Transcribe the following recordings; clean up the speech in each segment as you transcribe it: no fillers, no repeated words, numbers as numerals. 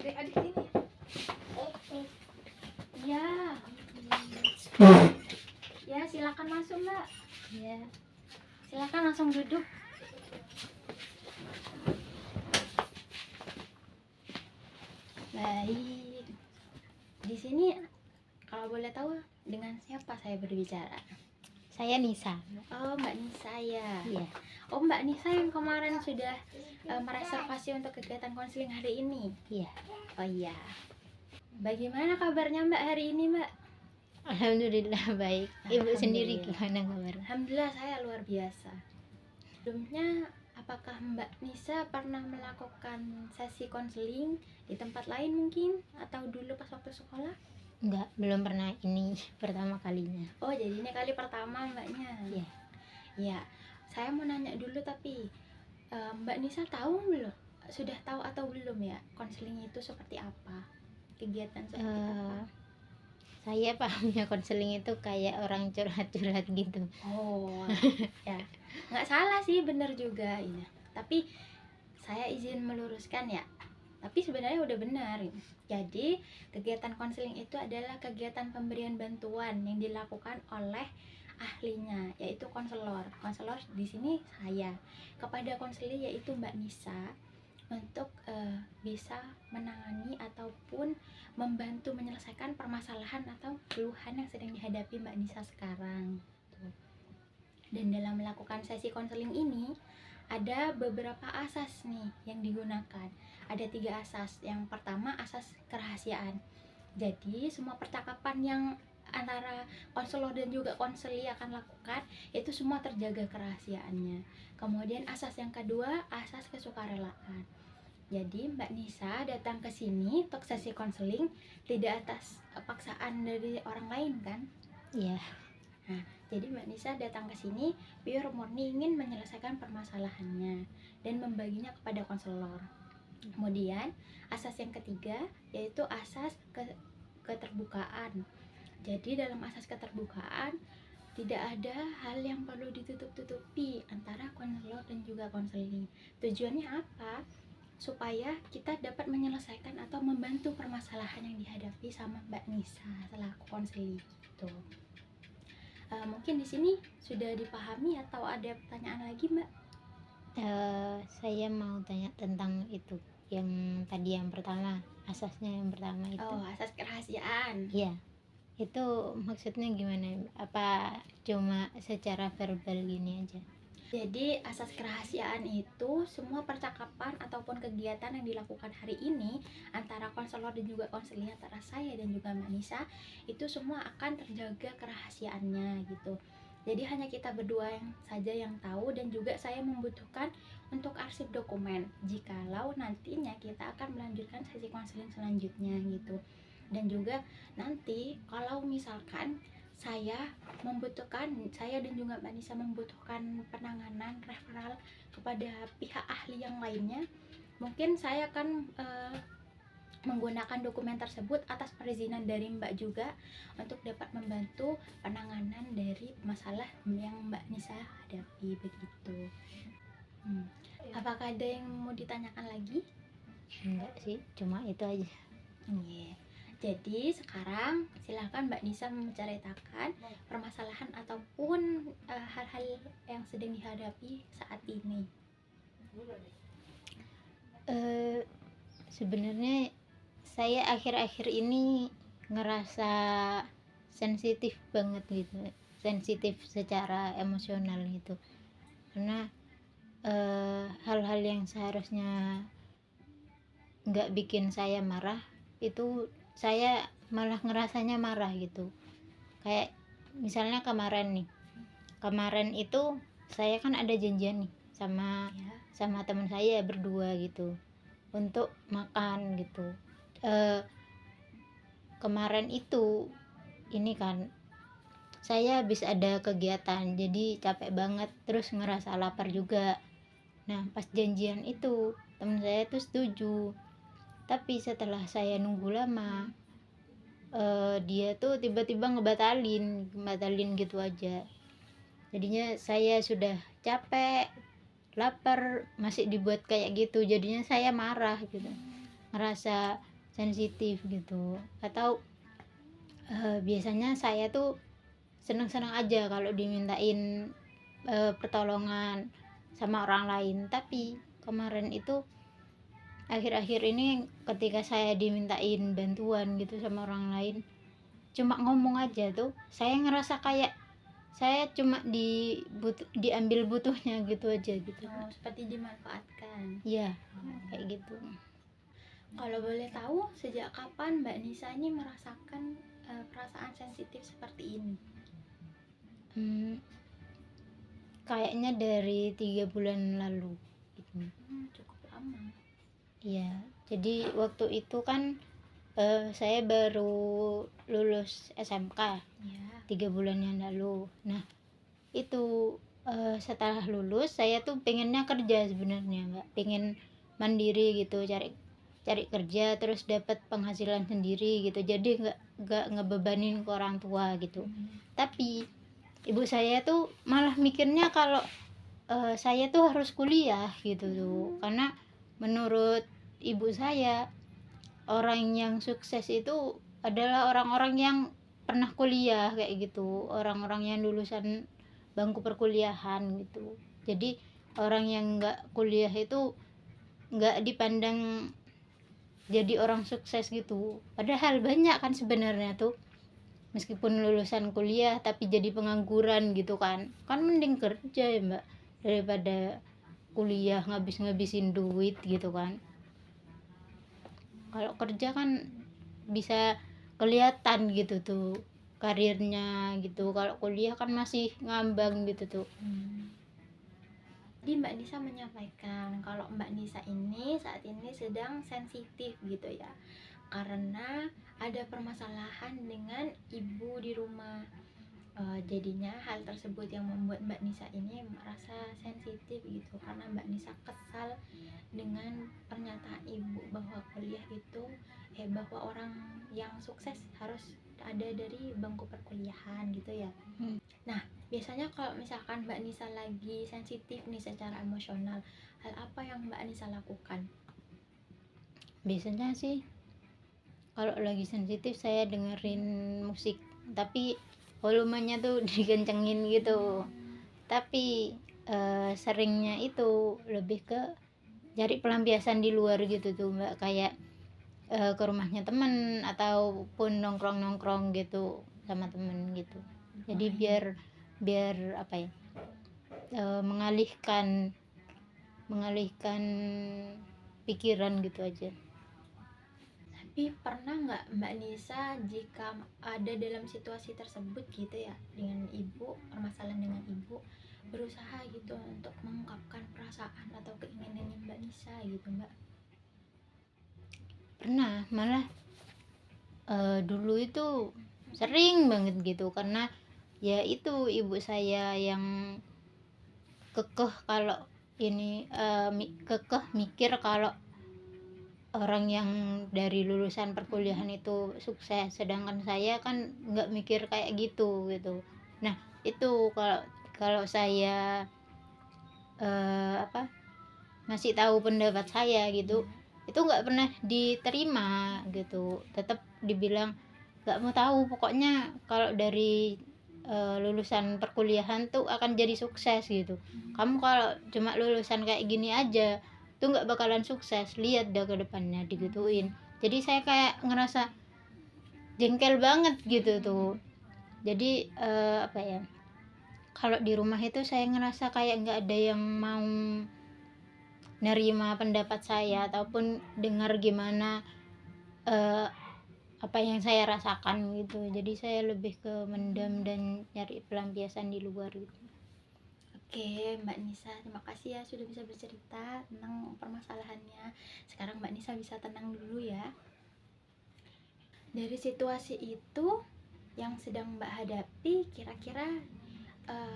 adik-adik sini. Ya. Ya, silakan masuk, Mbak. Ya. Silakan langsung duduk. Baik. Di sini kalau boleh tahu dengan siapa saya berbicara? Saya Nisa. Oh, Mbak Nisa ya. Iya. Oh, Mbak Nisa yang kemarin sudah mereservasi untuk kegiatan konseling hari ini. Iya. Oh iya. Bagaimana kabarnya Mbak hari ini, Mbak? Alhamdulillah baik. Ibu sendiri gimana kabar? Alhamdulillah saya luar biasa. Sebelumnya, apakah Mbak Nisa pernah melakukan sesi konseling di tempat lain mungkin atau dulu pas waktu sekolah? Enggak, belum pernah, ini pertama kalinya. Oh, jadi ini kali pertama Mbaknya. Iya. Ya, saya mau nanya dulu tapi Mbak Nisa tahu belum? Sudah tahu atau belum ya konseling itu seperti apa? Kegiatan seperti apa? Saya pahamnya konseling itu kayak orang curhat-curhat gitu. Oh, ya, nggak salah sih, bener juga ini. Tapi saya izin meluruskan ya. Tapi sebenarnya udah benar. Jadi kegiatan konseling itu adalah kegiatan pemberian bantuan yang dilakukan oleh ahlinya, yaitu konselor. Konselor di sini saya kepada konselor yaitu Mbak Nisa untuk bisa menangani ataupun membantu menyelesaikan permasalahan atau keluhan yang sedang dihadapi Mbak Nisa sekarang. Dan dalam melakukan sesi konseling ini ada beberapa asas nih yang digunakan. Ada 3 asas. Yang pertama, asas kerahasiaan. Jadi semua percakapan yang antara konselor dan juga konseli akan lakukan itu semua terjaga kerahasiaannya. Kemudian asas yang kedua, asas kesukarelaan. Jadi Mbak Nisa datang ke sini untuk sesi konseling tidak atas paksaan dari orang lain kan? Iya. Nah, jadi Mbak Nisa datang ke sini pure murni ingin menyelesaikan permasalahannya dan membaginya kepada konselor. Kemudian asas yang ketiga yaitu asas keterbukaan. Jadi dalam asas keterbukaan tidak ada hal yang perlu ditutup-tutupi antara konselor dan juga konseling. Tujuannya apa? Supaya kita dapat menyelesaikan atau membantu permasalahan yang dihadapi sama Mbak Nisa selaku konseling gitu. Mungkin di sini sudah dipahami atau ada pertanyaan lagi, Mbak? Saya mau tanya tentang itu yang tadi, yang pertama, asasnya yang pertama itu. Oh, asas kerahasiaan. Iya. Itu maksudnya gimana? Apa cuma secara verbal gini aja? Jadi asas kerahasiaan itu semua percakapan ataupun kegiatan yang dilakukan hari ini antara konselor dan juga konseling, antara saya dan juga Mbak Nisa, itu semua akan terjaga kerahasiaannya gitu. Jadi hanya kita berdua yang saja yang tahu, dan juga saya membutuhkan untuk arsip dokumen jikalau nantinya kita akan melanjutkan sesi konseling selanjutnya gitu. Dan juga nanti kalau misalkan saya dan juga Mbak Nisa membutuhkan penanganan referral kepada pihak ahli yang lainnya, mungkin saya akan menggunakan dokumen tersebut atas perizinan dari Mbak juga untuk dapat membantu penanganan dari masalah yang Mbak Nisa hadapi begitu. Apakah ada yang mau ditanyakan lagi? Enggak sih, cuma itu aja. Yeah. Jadi sekarang silakan Mbak Nisa menceritakan permasalahan ataupun hal-hal yang sedang dihadapi saat ini. Sebenarnya saya akhir-akhir ini ngerasa sensitif banget gitu, sensitif secara emosional gitu, karena hal-hal yang seharusnya nggak bikin saya marah itu saya malah ngerasanya marah gitu. Kayak misalnya kemarin itu saya kan ada janjian nih sama teman saya berdua gitu untuk makan gitu. Kemarin itu ini kan saya habis ada kegiatan jadi capek banget, terus ngerasa lapar juga. Nah pas janjian itu teman saya tuh setuju, tapi setelah saya nunggu lama dia tuh tiba-tiba ngebatalin gitu aja. Jadinya saya sudah capek, lapar, masih dibuat kayak gitu, jadinya saya marah gitu, ngerasa sensitif gitu. Atau biasanya saya tuh senang-senang aja kalau dimintain pertolongan sama orang lain. Tapi kemarin itu akhir-akhir ini ketika saya dimintain bantuan gitu sama orang lain, cuma ngomong aja tuh saya ngerasa kayak saya cuma diambil butuhnya gitu aja gitu. Oh, seperti dimanfaatkan. Iya, kayak gitu. Kalau boleh tahu, sejak kapan Mbak Nisa ini merasakan perasaan sensitif seperti ini? Kayaknya dari 3 bulan lalu gitu. Cukup lama. Iya, jadi waktu itu kan saya baru lulus SMK Ya. 3 bulan yang lalu. Nah itu setelah lulus saya tuh pengennya kerja sebenarnya, Mbak, pengen mandiri gitu, cari kerja terus dapat penghasilan sendiri gitu, jadi nggak ngebebanin ke orang tua gitu. Tapi ibu saya tuh malah mikirnya kalau saya tuh harus kuliah gitu tuh, karena menurut ibu saya orang yang sukses itu adalah orang-orang yang pernah kuliah kayak gitu, orang-orang yang lulusan bangku perkuliahan gitu. Jadi orang yang nggak kuliah itu nggak dipandang jadi orang sukses gitu. Padahal banyak kan sebenarnya tuh meskipun lulusan kuliah tapi jadi pengangguran gitu kan mending kerja ya, Mbak, daripada kuliah ngabisin duit gitu kan. Kalau kerja kan bisa kelihatan gitu tuh karirnya gitu, kalau kuliah kan masih ngambang gitu tuh. Jadi Mbak Nisa menyampaikan kalau Mbak Nisa ini saat ini sedang sensitif gitu ya, karena ada permasalahan dengan ibu di rumah. Jadinya hal tersebut yang membuat Mbak Nisa ini merasa sensitif gitu, karena Mbak Nisa kesal dengan pernyataan ibu bahwa kuliah itu bahwa orang yang sukses harus ada dari bangku perkuliahan gitu ya. Nah, biasanya kalau misalkan Mbak Nisa lagi sensitif nih secara emosional, hal apa yang Mbak Nisa lakukan? Biasanya sih kalau lagi sensitif saya dengerin musik, tapi volumenya tuh dikencengin gitu. Tapi seringnya itu lebih ke cari pelampiasan di luar gitu tuh, Mbak, kayak ke rumahnya temen ataupun nongkrong gitu sama temen gitu. Jadi biar apa ya, mengalihkan pikiran gitu aja. Tapi pernah nggak Mbak Nisa jika ada dalam situasi tersebut gitu ya, dengan ibu, permasalahan dengan ibu, berusaha gitu untuk mengungkapkan perasaan atau keinginannya Mbak Nisa gitu, Mbak? Pernah, malah dulu itu sering banget gitu, karena ya itu ibu saya yang kekeh kalau ini kekeh mikir kalau orang yang dari lulusan perkuliahan itu sukses, sedangkan saya kan nggak mikir kayak gitu. Nah itu kalau saya ngasih tahu pendapat saya gitu, itu nggak pernah diterima gitu, tetap dibilang nggak mau tahu, pokoknya kalau dari lulusan perkuliahan tuh akan jadi sukses gitu, kamu kalau cuma lulusan kayak gini aja tuh nggak bakalan sukses, lihat dah ke depannya, digituin. Jadi saya kayak ngerasa jengkel banget gitu tuh. Jadi apa ya, kalau di rumah itu saya ngerasa kayak nggak ada yang mau nerima pendapat saya ataupun dengar gimana apa yang saya rasakan gitu. Jadi saya lebih ke mendam dan nyari pelampiasan di luar gitu. Oke, Mbak Nisa, terima kasih ya sudah bisa bercerita tentang permasalahannya. Sekarang Mbak Nisa bisa tenang dulu ya. Dari situasi itu yang sedang Mbak hadapi, kira-kira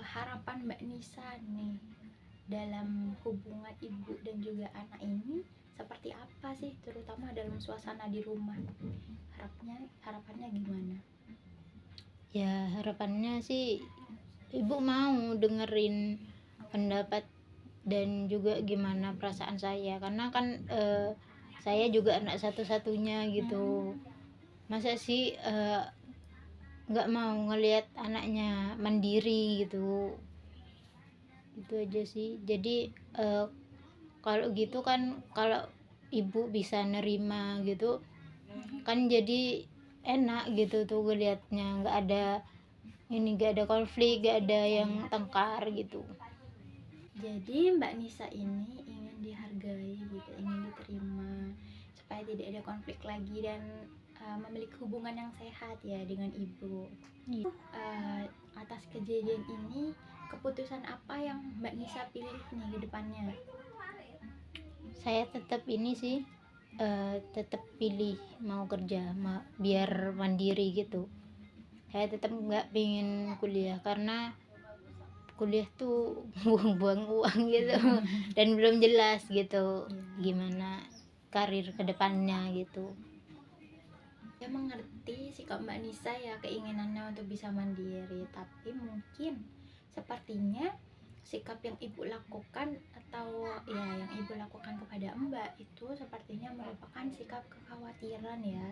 harapan Mbak Nisa nih dalam hubungan ibu dan juga anak ini seperti apa sih, terutama dalam suasana di rumah? Harapannya gimana? Ya harapannya sih ibu mau dengerin pendapat dan juga gimana perasaan saya, karena kan saya juga anak satu-satunya gitu. Masa sih nggak mau ngelihat anaknya mandiri gitu. Itu aja sih. Jadi kalau gitu kan, kalau ibu bisa nerima gitu kan jadi enak gitu tuh ngelihatnya, nggak ada konflik, nggak ada yang tengkar gitu. Jadi Mbak Nisa ini ingin dihargai gitu, ingin diterima supaya tidak ada konflik lagi dan memiliki hubungan yang sehat ya dengan ibu. Iya. Atas kejadian ini, keputusan apa yang Mbak Nisa pilih nih ke depannya? Saya tetap ini sih, tetap pilih mau kerja, biar mandiri gitu. Saya tetap nggak pingin kuliah karena kuliah tuh buang-buang uang gitu dan belum jelas gitu gimana karir kedepannya gitu. Saya mengerti sikap Mbak Nisa ya, keinginannya untuk bisa mandiri, tapi mungkin sepertinya sikap yang ibu lakukan atau ya yang ibu lakukan kepada Mbak itu sepertinya merupakan sikap kekhawatiran ya.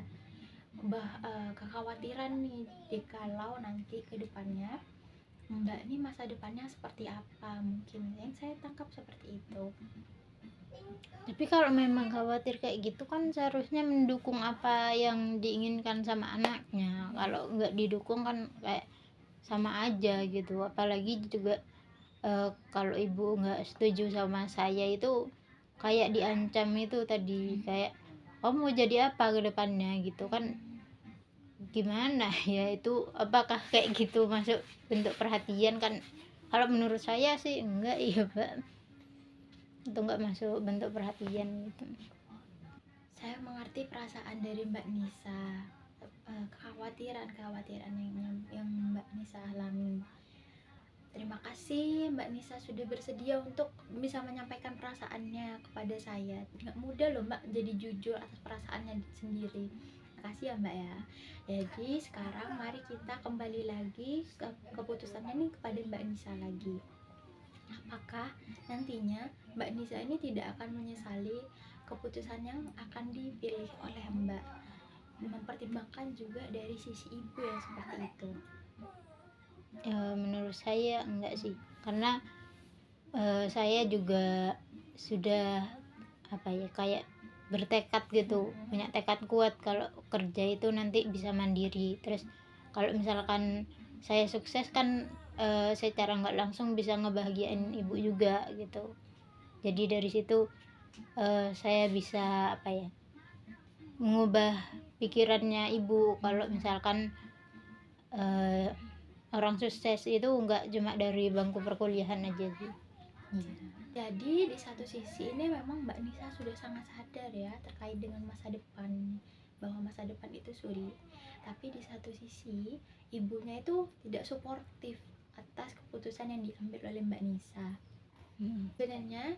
Kekhawatiran nih jikalau nanti ke depannya Mbak ini masa depannya seperti apa, mungkin yang saya tangkap seperti itu. Tapi kalau memang khawatir kayak gitu kan seharusnya mendukung apa yang diinginkan sama anaknya. Kalau nggak didukung kan kayak sama aja gitu. Apalagi juga kalau ibu nggak setuju sama saya itu kayak diancam itu tadi, kayak kamu mau jadi apa ke depannya gitu kan. Gimana ya itu, apakah kayak gitu masuk bentuk perhatian kan? Kalau menurut saya sih enggak ya Pak, itu enggak masuk bentuk perhatian gitu. Saya mengerti perasaan dari Mbak Nisa, kekhawatiran yang Mbak Nisa alami. Terima kasih Mbak Nisa sudah bersedia untuk bisa menyampaikan perasaannya kepada saya. Nggak mudah loh Mbak jadi jujur atas perasaannya sendiri. Terima kasih ya Mbak ya. Jadi sekarang mari kita kembali lagi ke keputusannya nih kepada Mbak Nisa lagi. Apakah nantinya Mbak Nisa ini tidak akan menyesali keputusan yang akan dipilih oleh Mbak, mempertimbangkan juga dari sisi ibu yang seperti itu? Menurut saya enggak sih, karena saya juga sudah apa ya, kayak bertekad gitu, punya tekad kuat kalau kerja itu nanti bisa mandiri. Terus kalau misalkan saya sukses kan secara nggak langsung bisa ngebahagiain ibu juga gitu. Jadi dari situ saya bisa apa ya, mengubah pikirannya ibu kalau misalkan orang sukses itu nggak cuma dari bangku perkuliahan aja sih. Jadi di satu sisi ini memang Mbak Nisa sudah sangat sadar ya terkait dengan masa depan, bahwa masa depan itu sulit. Tapi di satu sisi ibunya itu tidak suportif atas keputusan yang diambil oleh Mbak Nisa. Sebenarnya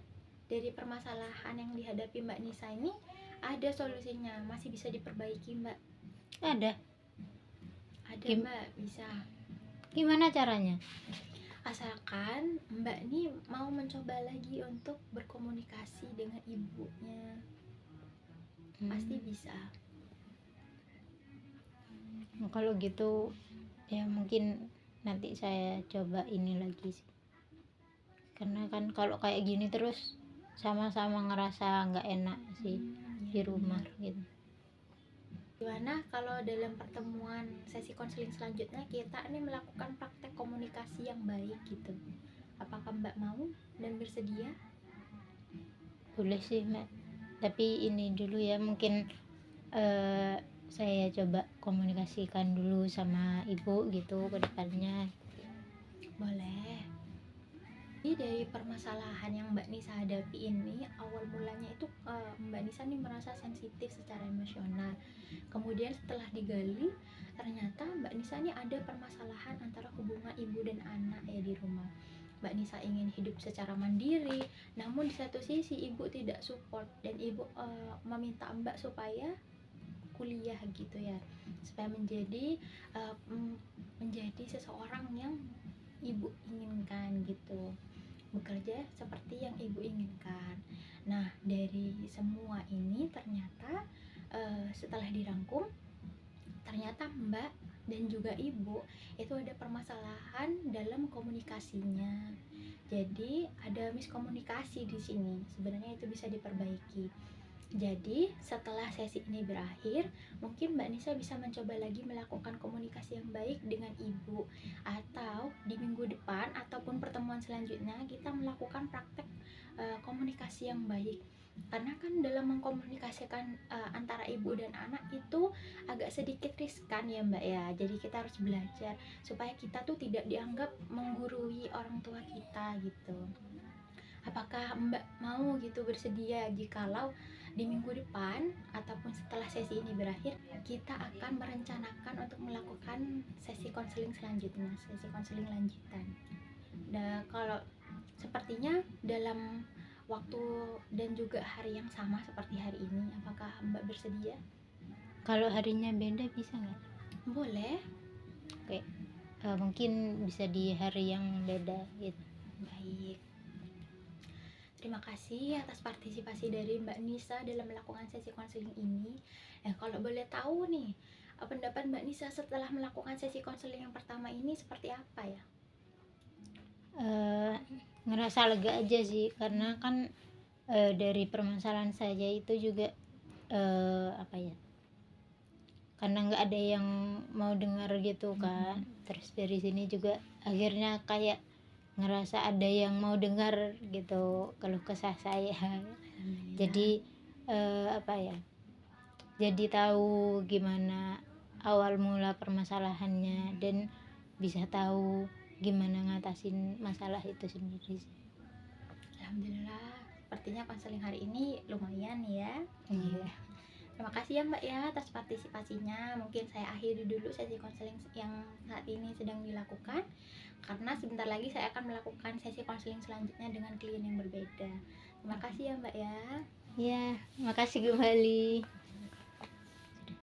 dari permasalahan yang dihadapi Mbak Nisa ini ada solusinya, masih bisa diperbaiki Mbak. Ada. Mbak, bisa. Gimana caranya? Asalkan Mbak ini mau mencoba lagi untuk berkomunikasi dengan ibunya, pasti bisa. Kalau gitu ya mungkin nanti saya coba ini lagi sih, karena kan kalau kayak gini terus sama-sama ngerasa nggak enak sih di rumah gitu. Gimana kalau dalam pertemuan sesi konseling selanjutnya kita ini melakukan praktek komunikasi yang baik gitu? Apakah Mbak mau dan bersedia? Boleh sih Mbak, tapi ini dulu ya, mungkin saya coba komunikasikan dulu sama ibu gitu ke depannya. Boleh. Jadi dari permasalahan yang Mbak Nisa hadapi ini, awal mulanya itu Mbak Nisa nih merasa sensitif secara emosional. Kemudian setelah digali, ternyata Mbak Nisa ini ada permasalahan antara hubungan ibu dan anak ya di rumah. Mbak Nisa ingin hidup secara mandiri, namun di satu sisi ibu tidak support dan ibu meminta Mbak supaya kuliah gitu ya, supaya menjadi seseorang yang ibu inginkan gitu, bekerja seperti yang ibu inginkan. Nah, dari semua ini ternyata setelah dirangkum, ternyata Mbak dan juga Ibu itu ada permasalahan dalam komunikasinya. Jadi ada miskomunikasi di sini. Sebenarnya itu bisa diperbaiki. Jadi setelah sesi ini berakhir, mungkin Mbak Nisa bisa mencoba lagi melakukan komunikasi yang baik dengan Ibu, atau di minggu depan ataupun pertemuan selanjutnya kita melakukan praktek komunikasi yang baik. Karena kan dalam mengkomunikasikan antara ibu dan anak itu agak sedikit riskan ya Mbak ya. Jadi kita harus belajar supaya kita tuh tidak dianggap menggurui orang tua kita gitu. Apakah Mbak mau gitu bersedia jikalau di minggu depan ataupun setelah sesi ini berakhir kita akan merencanakan untuk melakukan sesi konseling selanjutnya, sesi konseling lanjutan. Nah, kalau sepertinya dalam waktu dan juga hari yang sama seperti hari ini, apakah Mbak bersedia? Kalau harinya beda bisa nggak? Boleh. Oke. Mungkin bisa di hari yang beda gitu. Baik. Terima kasih atas partisipasi dari Mbak Nisa dalam melakukan sesi konseling ini. Nah, kalau boleh tahu nih, pendapat Mbak Nisa setelah melakukan sesi konseling yang pertama ini seperti apa ya? Ngerasa lega aja sih, karena kan dari permasalahan saya itu juga apa ya, karena nggak ada yang mau dengar gitu kan. Terus dari sini juga akhirnya kayak ngerasa ada yang mau dengar gitu keluh kesah saya. Jadi apa ya, jadi tahu gimana awal mula permasalahannya dan bisa tahu gimana ngatasin masalah itu sendiri sih. Alhamdulillah, sepertinya konseling hari ini lumayan ya. Iya. Terima kasih ya Mbak ya atas partisipasinya. Mungkin saya akhiri dulu sesi konseling yang saat ini sedang dilakukan, karena sebentar lagi saya akan melakukan sesi konseling selanjutnya dengan klien yang berbeda. Terima kasih ya Mbak ya. Ya, makasih kembali.